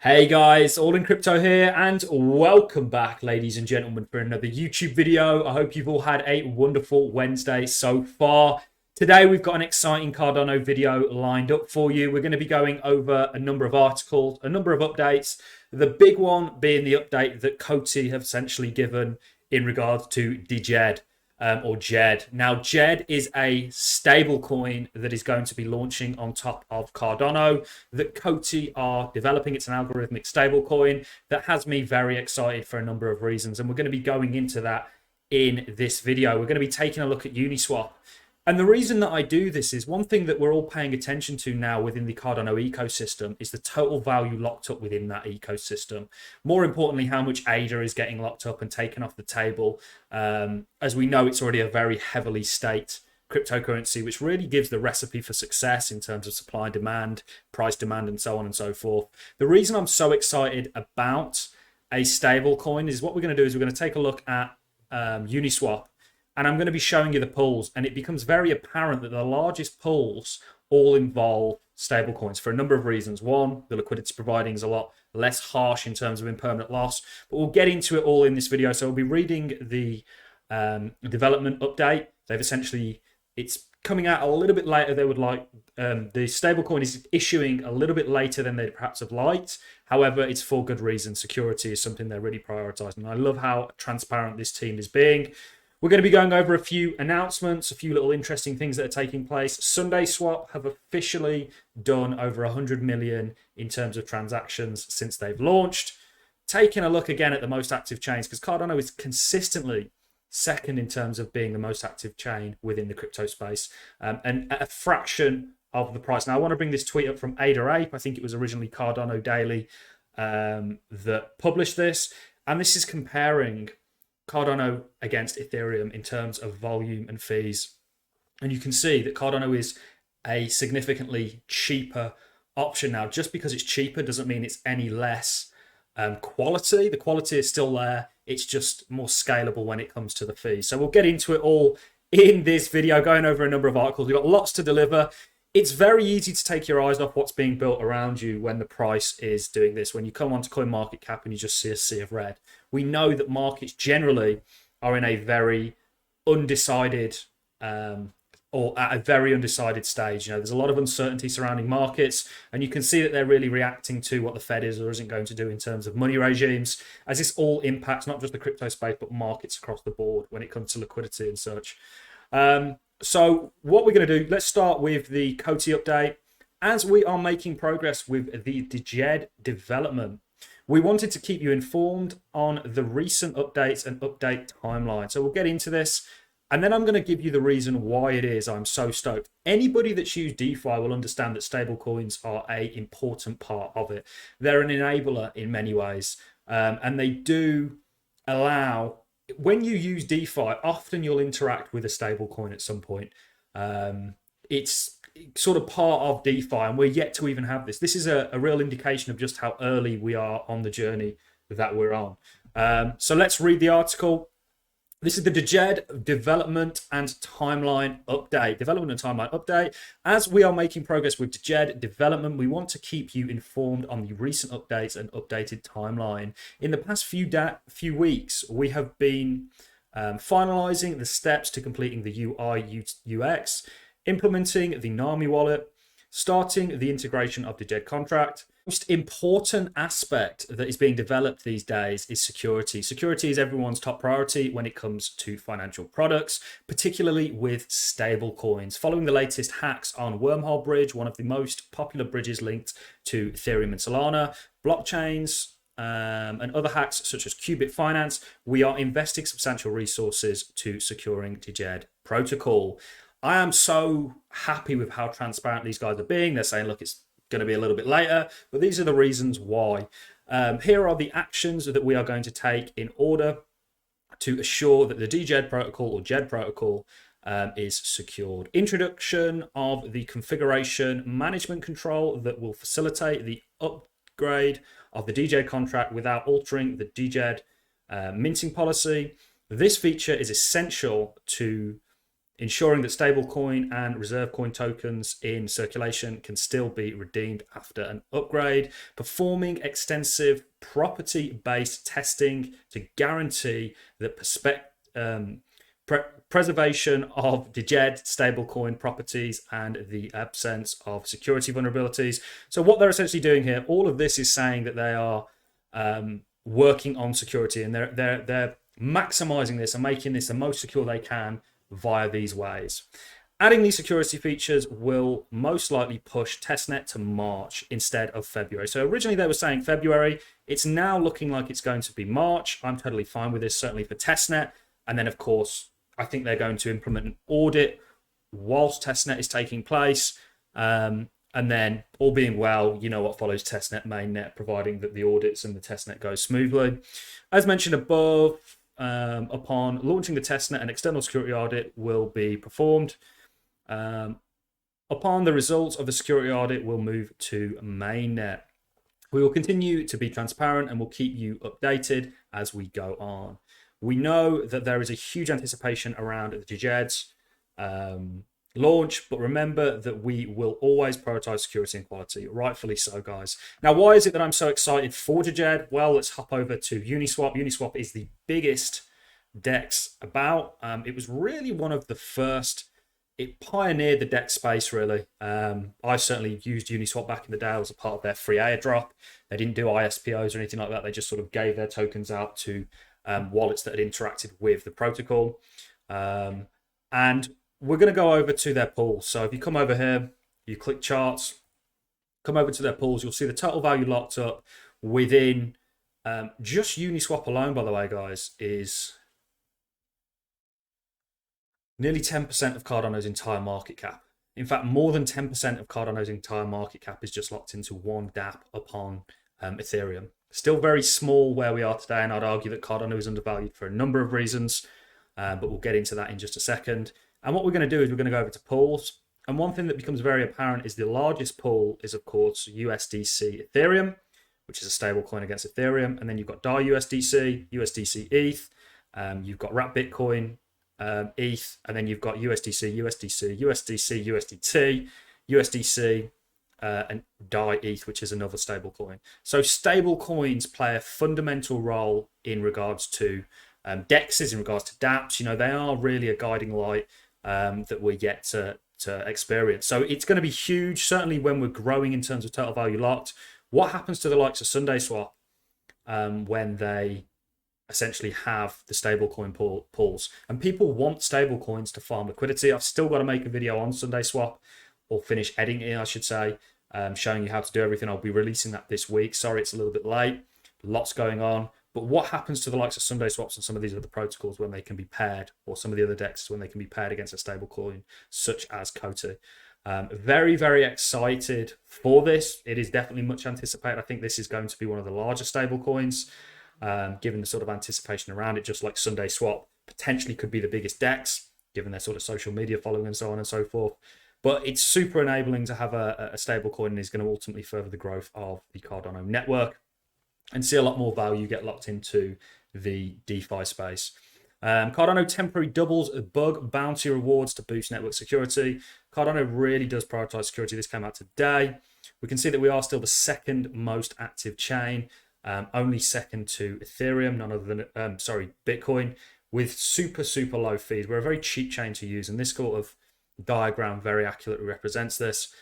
Hey guys, All in Crypto here, and welcome back, ladies and gentlemen, for another YouTube video. I hope you've all had a wonderful Wednesday so far. Today we've got an exciting Cardano video lined up for you. We're going to be going over a number of articles, a number of updates. The big one being the update that Coty have essentially given in regards to Djed. Or Djed. Now, Djed is a stable coin that is going to be launching on top of Cardano that Coty are developing. It's an algorithmic stable coin that has me very excited for a number of reasons. And we're going to be going into that in this video. We're going to be taking a look at Uniswap. And the reason that I do this is one thing that we're all paying attention to now within the Cardano ecosystem is the total value locked up within that ecosystem. More importantly, how much ADA is getting locked up and taken off the table. As we know, it's already a very heavily staked cryptocurrency, which really gives the recipe for success in terms of supply and demand, price demand, and so on and so forth. The reason I'm so excited about a stable coin is what we're going to do is we're going to take a look at Uniswap. And I'm going to be showing you the pools, and it becomes very apparent that the largest pools all involve stablecoins for a number of reasons. One, the liquidity providing is a lot less harsh in terms of impermanent loss, but we'll get into it all in this video. So we'll be reading the development update. They've essentially, it's coming out a little bit later. They would like, the stablecoin is issuing a little bit later than they perhaps have liked. However, it's for good reason. Security is something they're really prioritizing. I love how transparent this team is being. We're going to be going over a few announcements, a few little interesting things that are taking place. Sunday Swap have officially done over 100 million in terms of transactions since they've launched. Taking a look again at the most active chains, because Cardano is consistently second in terms of being the most active chain within the crypto space, and at a fraction of the price. Now, I want to bring this tweet up from Ada Ape. I think it was originally Cardano Daily that published this, and this is comparing Cardano against Ethereum in terms of volume and fees. And you can see that Cardano is a significantly cheaper option now. Just because it's cheaper doesn't mean it's any less quality. The quality is still there. It's just more scalable when it comes to the fees. So we'll get into it all in this video, going over a number of articles. We've got lots to deliver. It's very easy to take your eyes off what's being built around you when the price is doing this. When you come onto CoinMarketCap and you just see a sea of red. We know that markets generally are in a very undecided or at a very undecided stage. You know, there's a lot of uncertainty surrounding markets, and you can see that they're really reacting to what the Fed is or isn't going to do in terms of money regimes, as this all impacts not just the crypto space, but markets across the board when it comes to liquidity and such. So what we're going to do, let's start with the Coty update. As we are making progress with the Djed development, we wanted to keep you informed on the recent updates and update timeline. So we'll get into this, and then I'm going to give you the reason why it is I'm so stoked. Anybody that's used DeFi will understand that stablecoins are an important part of it. They're an enabler in many ways, and they do allow, when you use DeFi, often you'll interact with a stable coin at some point. It's sort of part of DeFi, and we're yet to even have this. This is a real indication of just how early we are on the journey that we're on. So let's read the article. This is the Djed development and timeline update. Development and timeline update. As we are making progress with Djed development, we want to keep you informed on the recent updates and updated timeline. In the past few weeks, we have been finalizing the steps to completing the UI UX, implementing the NAMI wallet, starting the integration of the Djed contract. Most important aspect that is being developed these days is security. Security is everyone's top priority when it comes to financial products, particularly with stable coins. Following the latest hacks on Wormhole Bridge, one of the most popular bridges linked to Ethereum and Solana, blockchains, and other hacks such as Qubit Finance, we are investing substantial resources to securing the Djed protocol. I am so happy with how transparent these guys are being. They're saying, look, it's going to be a little bit later, but these are the reasons why. Here are the actions that we are going to take in order to assure that the Djed protocol or Djed protocol is secured. Introduction of the configuration management control that will facilitate the upgrade of the Djed contract without altering the Djed minting policy. This feature is essential to ensuring that stablecoin and reserve coin tokens in circulation can still be redeemed after an upgrade, performing extensive property-based testing to guarantee that preservation of Djed stablecoin properties and the absence of security vulnerabilities. So what they're essentially doing here, all of this is saying that they are working on security, and they're maximizing this and making this the most secure they can via these ways. Adding these security features will most likely push testnet to March instead of February. So originally they were saying February. It's now looking like it's going to be March. I'm totally fine with this, certainly for testnet. And then, of course, I think they're going to implement an audit whilst testnet is taking place. And then, all being well, you know what follows testnet, mainnet, providing that the audits and the testnet go smoothly. As mentioned above, upon launching the testnet, an external security audit will be performed. Upon the results of the security audit, we'll move to mainnet. We will continue to be transparent and we'll keep you updated as we go on. We know that there is a huge anticipation around the Djed's launch, but remember that we will always prioritize security and quality, rightfully so, guys. Now, why is it that I'm so excited for Djed? Well, let's hop over to Uniswap. Uniswap is the biggest DEX about. It was really one of the first. It pioneered the DEX space, really. I certainly used Uniswap back in the day. I was a part of their free airdrop. They didn't do ISPOs or anything like that. They just sort of gave their tokens out to wallets that had interacted with the protocol. And we're going to go over to their pools. So if you come over here, you click charts, come over to their pools, you'll see the total value locked up within just Uniswap alone, by the way, guys, is nearly 10% of Cardano's entire market cap. In fact, more than 10% of Cardano's entire market cap is just locked into one dApp upon Ethereum. Still very small where we are today, and I'd argue that Cardano is undervalued for a number of reasons, but we'll get into that in just a second. And what we're going to do is we're going to go over to pools. And one thing that becomes very apparent is the largest pool is, of course, USDC Ethereum, which is a stable coin against Ethereum. And then you've got DAI USDC, USDC ETH, you've got Wrap Bitcoin, ETH, and then you've got USDC, USDC, USDC, USDT, USDC, and DAI ETH, which is another stable coin. So stable coins play a fundamental role in regards to DEXs, in regards to dApps. You know, they are really a guiding light that we're yet to experience. So it's going to be huge, certainly when we're growing in terms of total value locked. What happens to the likes of SundaeSwap when they essentially have the stablecoin pools? And people want stablecoins to farm liquidity. I've still got to make a video on SundaeSwap, or finish editing it, I should say, showing you how to do everything. I'll be releasing that this week. Sorry, it's a little bit late. Lots going on. But what happens to the likes of SundaeSwaps and some of these other protocols when they can be paired, or some of the other DEXs when they can be paired against a stablecoin such as COTA? Very, very excited for this. It is definitely much anticipated. I think this is going to be one of the larger stablecoins, given the sort of anticipation around it, just like SundaeSwap potentially could be the biggest DEX, given their sort of social media following and so on and so forth. But it's super enabling to have a stablecoin, and is going to ultimately further the growth of the Cardano network and see a lot more value get locked into the DeFi space. Cardano temporary doubles bug bounty rewards to boost network security. Cardano really does prioritize security. This came out today. We can see that we are still the second most active chain, only second to Ethereum, none other than Bitcoin, with super, super low fees. We're a very cheap chain to use, and this sort of diagram very accurately represents this.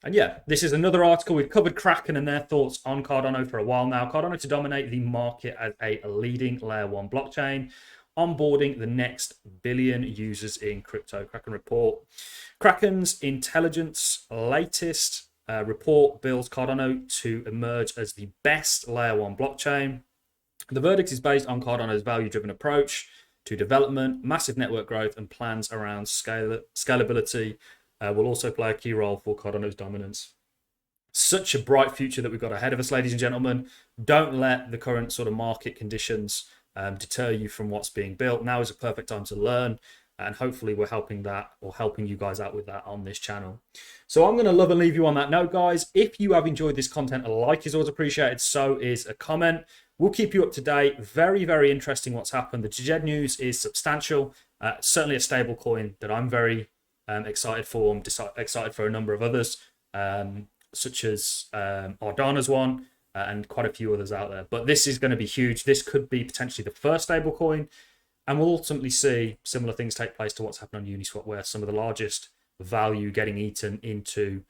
And yeah, this is another article. We've covered Kraken and their thoughts on Cardano for a while now. Cardano to dominate the market as a leading layer 1 blockchain, onboarding the next billion users in crypto. Kraken report. Kraken's intelligence latest report bills Cardano to emerge as the best layer 1 blockchain. The verdict is based on Cardano's value-driven approach to development, massive network growth, and plans around scalability will also play a key role for Cardano's dominance. Such a bright future that we've got ahead of us, ladies and gentlemen. Don't let the current sort of market conditions deter you from what's being built. Now is a perfect time to learn, and hopefully we're helping you guys out with that on this channel. So I'm going to love and leave you on that note, guys. If you have enjoyed this content, a like is always appreciated. So is a comment. we'll keep you up to date. Very, very interesting what's happened. The Djed news is substantial. Certainly a stable coin that I'm very excited for. I'm excited for a number of others, such as Cardano's one and quite a few others out there. But this is going to be huge. This could be potentially the first stable coin. And we'll ultimately see similar things take place to what's happened on Uniswap, where some of the largest value getting eaten into,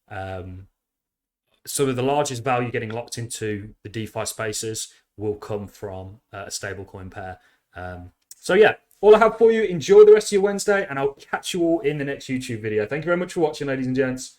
some of the largest value getting locked into the DeFi spaces will come from a stablecoin pair. So yeah, all I have for you. Enjoy the rest of your Wednesday, and I'll catch you all in the next YouTube video. Thank you very much for watching, ladies and gents.